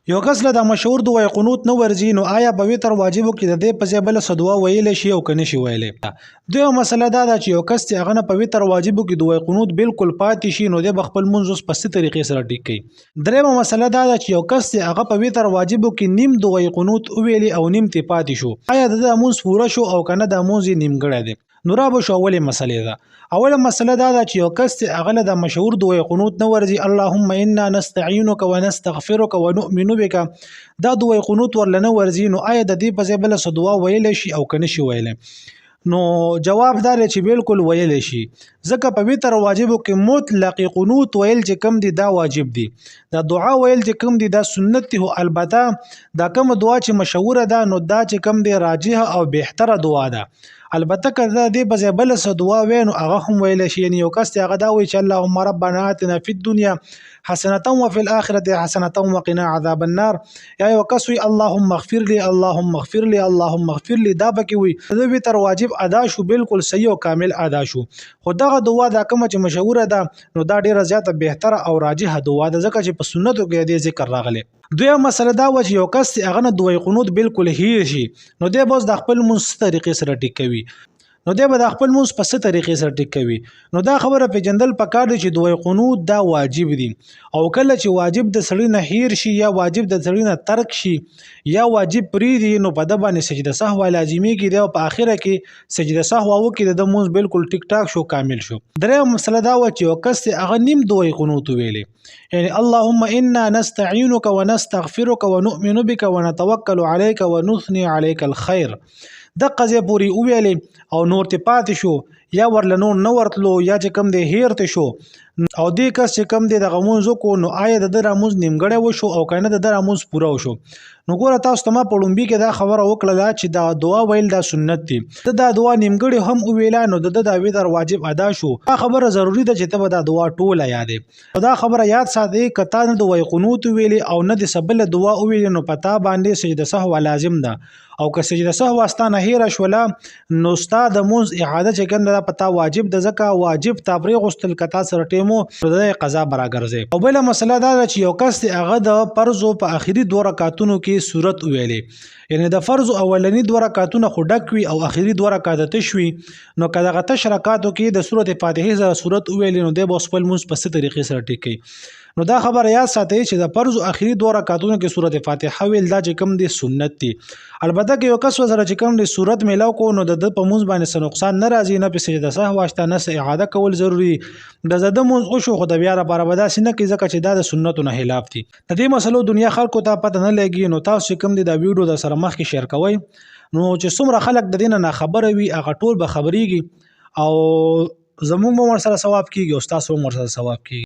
یو کس له د مشهور دعای قنوت نه ورځي نو آیا په وتر واجبو کې د دې په ځای بل څه دعا ویلی شي او که نه شي ویلی. دویمه مسله دا ده چې یو کس چې هغه نه په وتر واجبو کې دعای قنوت بالکل پاتې شي نو دی به خپل لمونځ اوس په څه طریقې سره ټیک کوي. دریمه مسله دا ده چې یو کس چې هغه په وتر واجبو کې نیم دعای قنوت وویلي او نیم ترې پاتې شو آیا د ده لمونځ پوره شو او که نه د لمونځ یې نیمګړی دی. نو را به شو اولې مسلې ده. اوله مسله دا ده چې یو کس چې هغه له د مشهور دعای قنوت نه ورځي اللهم انا نستعینک ونستغفرک ونؤمن بک دا دعای قنوت ورله نه ورځي نو آیا د دې په ځای بله څه دعا ویلی شي او که نه شي ویلی. نو جواب دا دی چې بالکل ویلی شي ځکه په وتر واجبو کې مطلق قنوت ویل چې کم دي دا واجب دي. دا دعا ویل چې کم دي دا سنت دي. البته دا کوم دعا چې مشهوره ده نو دا چې کم دي راجحه او بهتره دعا ده. البته که د دې په ځای بله څه دعا وی نو هغه هم ویلی شي. یعنې یو کس چې هغه دا وایي چې اللهم ربنا آتنا فی الدنیا حسنة وفي الآخرة حسنة وقنا عذاب النار یا یو کس وی اللهم اغفر لي اللهم اغفر لي اللهم اغفر لي دا پکې وي د وتر واجب ادا شو بالکل صحیح او کامل ادا شو. خو دغه دعا دا کومه چې مشهوره ده نو دا ډیره زیاته بهتره او راجحه دعا ده ځکه چې په سنتو کې دې ذکر راغلی. دویمه مسله دا و چې یو کس چې هغه نه دعای قنوت بالکل هیر شي نو دی به اوس د خپل لمونځ طریقې سره ټیک کوي. نو دی به د خپل لمونځ په څه طریقې سره ټیک کوي. نو دا خبره پیژندل پکار دی چې دعای قنوت دا واجب دي او کله چې واجب د سړي نه هیر شي یا واجب د سړي نه ترک شي یا واجب پرېږدي نو په ده باندې سجده سهو لازمېږي دی او په آخره کې سجده سهو وکړي د ده لمونځ بالکل ټیک ټاک شو کامل شو. دریمه مسله دا وه چې یو کس چې هغه نیم دعای قنوت ویلی یعنی اللهم انا نستعینک ونستغفرک ونؤمن بک ونتوکل علیک ونثني علیک الخیر دغه ځای پورې وویلې او نور ته پاتې شو یا ورله نور نه ورتلو یا چې کم دی هیر ته شو او دې کس چې کم دی دغه لمونځ وکړو نو آیا د ده لمونځ نیمګړی وشو او که نه د ده لمونځ پوره وشو. نو ګوره تاسو ته ما په لومبي کې دا خبره وکړله چې دا دعا ویل دا سنت دي. د دا دعا نیمګړې هم وویله نو د ده دا وتر واجب ادا شو. دا خبره ضروري ده چې ته به دا دعا ټوله یادې او دا خبره یاد ساتې که تا نه دعای قنوت وویلې او نه د څه بله دعا وویلې نو په تا باندې سجده سهو لازم ده او که سجده سهو ستا نه هیره شوله نو ستا د لمونځ اعاده چې کوم ده په تا واجب ده ځکه واجب تا پرېغوستل که تا سره ټیم نو د قضا به راګرځي. او بله مسله دا ده چې یو کس دی هغه د فرضو په آخري 2 رکعتونو کې صورت ویلی یعنی د فرض اولنی 2 رکعتونه خو ډک وي او آخري 2 رکعات تش وي نو که دغه تش رکعاتو کې د سورت فاتحې سره صورت ویلی نو دی به خپل لمونځ په څه طریقې سره ټیک کوي. نو دا خبره یاد ساتئ چې د فرض آخري 2 رکعتونو کې سورت فاتحه ویل دا چې کوم دی سنت دی. البته که یو کس سره چې کوم دی صورت میلاو کو نو د په لمونځ باندې څه نقصان نه راځي نه په سجده سهو شته نه څه اعاده کول ضروري د زده لمونځ وشو خو د بیا لپاره به داسې نه کوي ځکه چې دا د سنتو نه خلاف دي. د دې مسلو دنیا خلکو ته پته نه لګي نو تاسو چې کوم دی دا ویډیو د سره مخکې شیر کوئ نو چې څومره خلک د دې نه ناخبره وي هغه ټول به خبرېږي او زمونږ به ورسره ثواب کېږي او ستاسو هم ورسره ثواب کېږي.